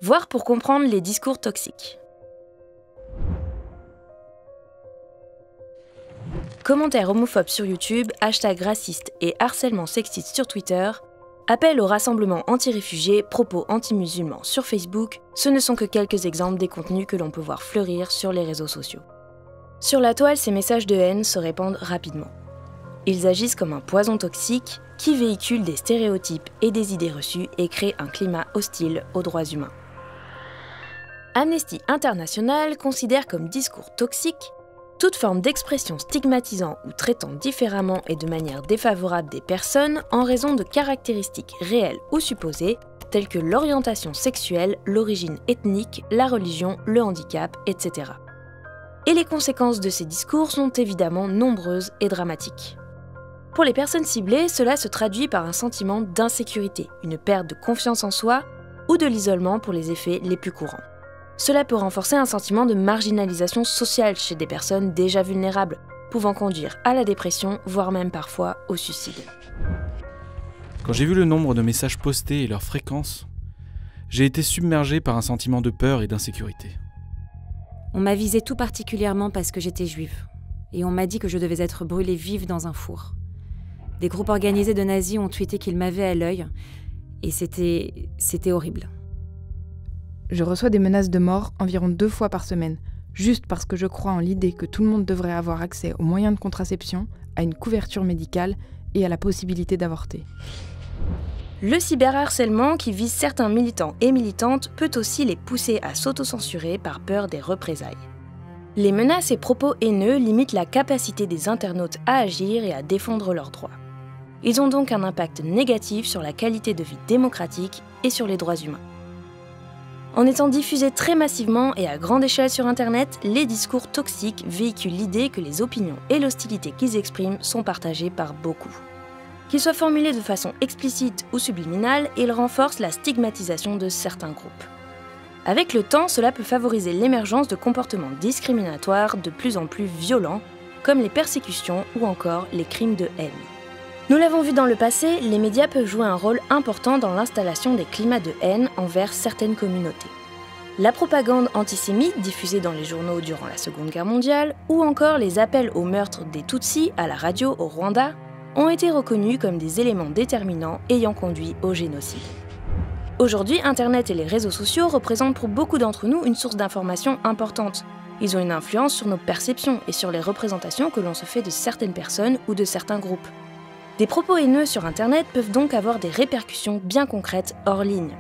voire pour comprendre les discours toxiques. Commentaires homophobes sur YouTube, hashtags racistes et harcèlement sexiste sur Twitter, appels au rassemblement anti-réfugiés, propos anti-musulmans sur Facebook, ce ne sont que quelques exemples des contenus que l'on peut voir fleurir sur les réseaux sociaux. Sur la toile, ces messages de haine se répandent rapidement. Ils agissent comme un poison toxique qui véhicule des stéréotypes et des idées reçues et crée un climat hostile aux droits humains. Amnesty International considère comme discours toxique toute forme d'expression stigmatisant ou traitant différemment et de manière défavorable des personnes en raison de caractéristiques réelles ou supposées telles que l'orientation sexuelle, l'origine ethnique, la religion, le handicap, etc. Et les conséquences de ces discours sont évidemment nombreuses et dramatiques. Pour les personnes ciblées, cela se traduit par un sentiment d'insécurité, une perte de confiance en soi ou de l'isolement pour les effets les plus courants. Cela peut renforcer un sentiment de marginalisation sociale chez des personnes déjà vulnérables, pouvant conduire à la dépression, voire même parfois au suicide. Quand j'ai vu le nombre de messages postés et leur fréquence, j'ai été submergé par un sentiment de peur et d'insécurité. On m'a visée tout particulièrement parce que j'étais juive, et on m'a dit que je devais être brûlée vive dans un four. Des groupes organisés de nazis ont tweeté qu'ils m'avaient à l'œil, et c'était horrible. Je reçois des menaces de mort environ 2 fois par semaine, juste parce que je crois en l'idée que tout le monde devrait avoir accès aux moyens de contraception, à une couverture médicale et à la possibilité d'avorter. Le cyberharcèlement qui vise certains militants et militantes peut aussi les pousser à s'autocensurer par peur des représailles. Les menaces et propos haineux limitent la capacité des internautes à agir et à défendre leurs droits. Ils ont donc un impact négatif sur la qualité de vie démocratique et sur les droits humains. En étant diffusés très massivement et à grande échelle sur Internet, les discours toxiques véhiculent l'idée que les opinions et l'hostilité qu'ils expriment sont partagées par beaucoup. Qu'ils soient formulés de façon explicite ou subliminale, ils renforcent la stigmatisation de certains groupes. Avec le temps, cela peut favoriser l'émergence de comportements discriminatoires de plus en plus violents, comme les persécutions ou encore les crimes de haine. Nous l'avons vu dans le passé, les médias peuvent jouer un rôle important dans l'installation des climats de haine envers certaines communautés. La propagande antisémite diffusée dans les journaux durant la Seconde Guerre mondiale, ou encore les appels au meurtre des Tutsis à la radio au Rwanda, ont été reconnus comme des éléments déterminants ayant conduit au génocide. Aujourd'hui, Internet et les réseaux sociaux représentent pour beaucoup d'entre nous une source d'information importante. Ils ont une influence sur nos perceptions et sur les représentations que l'on se fait de certaines personnes ou de certains groupes. Des propos haineux sur Internet peuvent donc avoir des répercussions bien concrètes hors ligne.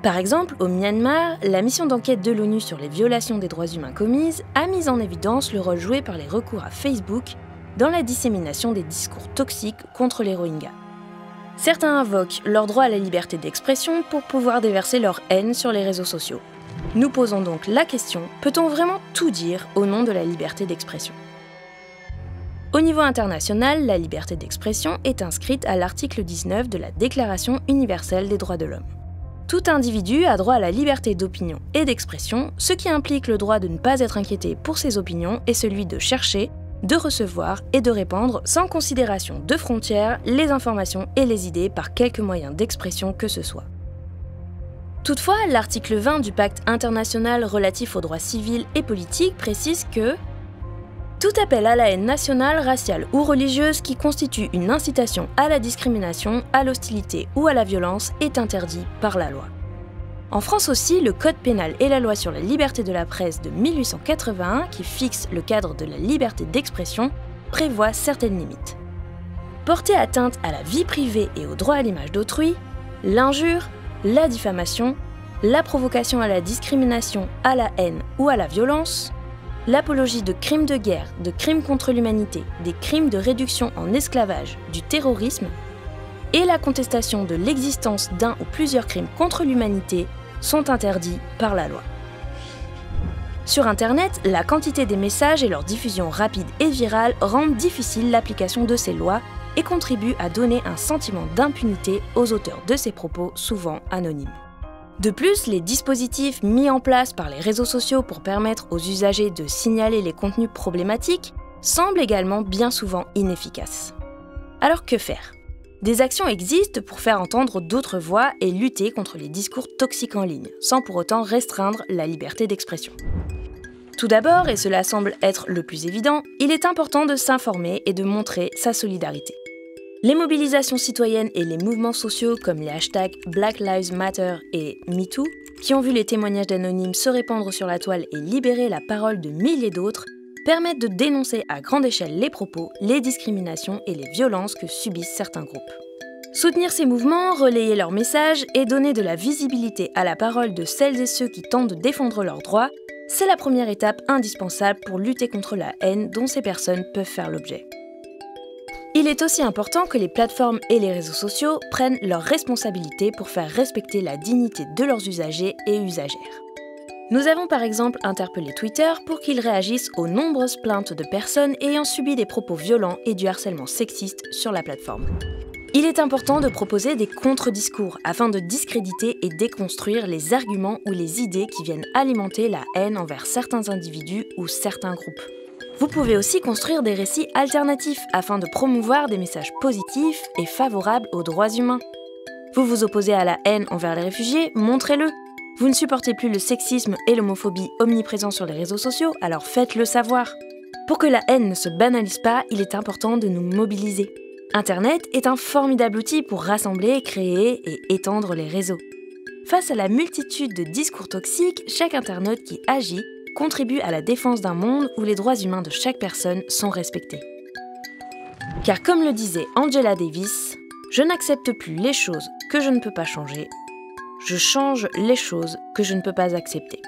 Par exemple, au Myanmar, la mission d'enquête de l'ONU sur les violations des droits humains commises a mis en évidence le rôle joué par les recours à Facebook dans la dissémination des discours toxiques contre les Rohingyas. Certains invoquent leur droit à la liberté d'expression pour pouvoir déverser leur haine sur les réseaux sociaux. Nous posons donc la question, peut-on vraiment tout dire au nom de la liberté d'expression ? Au niveau international, la liberté d'expression est inscrite à l'article 19 de la Déclaration universelle des droits de l'homme. Tout individu a droit à la liberté d'opinion et d'expression, ce qui implique le droit de ne pas être inquiété pour ses opinions et celui de chercher, de recevoir et de répandre sans considération de frontières les informations et les idées par quelque moyen d'expression que ce soit. Toutefois, l'article 20 du Pacte international relatif aux droits civils et politiques précise que tout appel à la haine nationale, raciale ou religieuse qui constitue une incitation à la discrimination, à l'hostilité ou à la violence est interdit par la loi. En France aussi, le Code pénal et la loi sur la liberté de la presse de 1881, qui fixe le cadre de la liberté d'expression, prévoient certaines limites. Porter atteinte à la vie privée et au droit à l'image d'autrui, l'injure, la diffamation, la provocation à la discrimination, à la haine ou à la violence, l'apologie de crimes de guerre, de crimes contre l'humanité, des crimes de réduction en esclavage, du terrorisme, et la contestation de l'existence d'un ou plusieurs crimes contre l'humanité sont interdits par la loi. Sur Internet, la quantité des messages et leur diffusion rapide et virale rendent difficile l'application de ces lois et contribuent à donner un sentiment d'impunité aux auteurs de ces propos souvent anonymes. De plus, les dispositifs mis en place par les réseaux sociaux pour permettre aux usagers de signaler les contenus problématiques semblent également bien souvent inefficaces. Alors que faire ? Des actions existent pour faire entendre d'autres voix et lutter contre les discours toxiques en ligne, sans pour autant restreindre la liberté d'expression. Tout d'abord, et cela semble être le plus évident, il est important de s'informer et de montrer sa solidarité. Les mobilisations citoyennes et les mouvements sociaux comme les hashtags Black Lives Matter et MeToo, qui ont vu les témoignages d'anonymes se répandre sur la toile et libérer la parole de milliers d'autres, permettent de dénoncer à grande échelle les propos, les discriminations et les violences que subissent certains groupes. Soutenir ces mouvements, relayer leurs messages et donner de la visibilité à la parole de celles et ceux qui tentent de défendre leurs droits, c'est la première étape indispensable pour lutter contre la haine dont ces personnes peuvent faire l'objet. Il est aussi important que les plateformes et les réseaux sociaux prennent leurs responsabilités pour faire respecter la dignité de leurs usagers et usagères. Nous avons par exemple interpellé Twitter pour qu'il réagisse aux nombreuses plaintes de personnes ayant subi des propos violents et du harcèlement sexiste sur la plateforme. Il est important de proposer des contre-discours afin de discréditer et déconstruire les arguments ou les idées qui viennent alimenter la haine envers certains individus ou certains groupes. Vous pouvez aussi construire des récits alternatifs afin de promouvoir des messages positifs et favorables aux droits humains. Vous vous opposez à la haine envers les réfugiés, montrez-le. Vous ne supportez plus le sexisme et l'homophobie omniprésents sur les réseaux sociaux, alors faites-le savoir. Pour que la haine ne se banalise pas, il est important de nous mobiliser. Internet est un formidable outil pour rassembler, créer et étendre les réseaux. Face à la multitude de discours toxiques, chaque internaute qui agit contribue à la défense d'un monde où les droits humains de chaque personne sont respectés. Car comme le disait Angela Davis, « Je n'accepte plus les choses que je ne peux pas changer, je change les choses que je ne peux pas accepter ».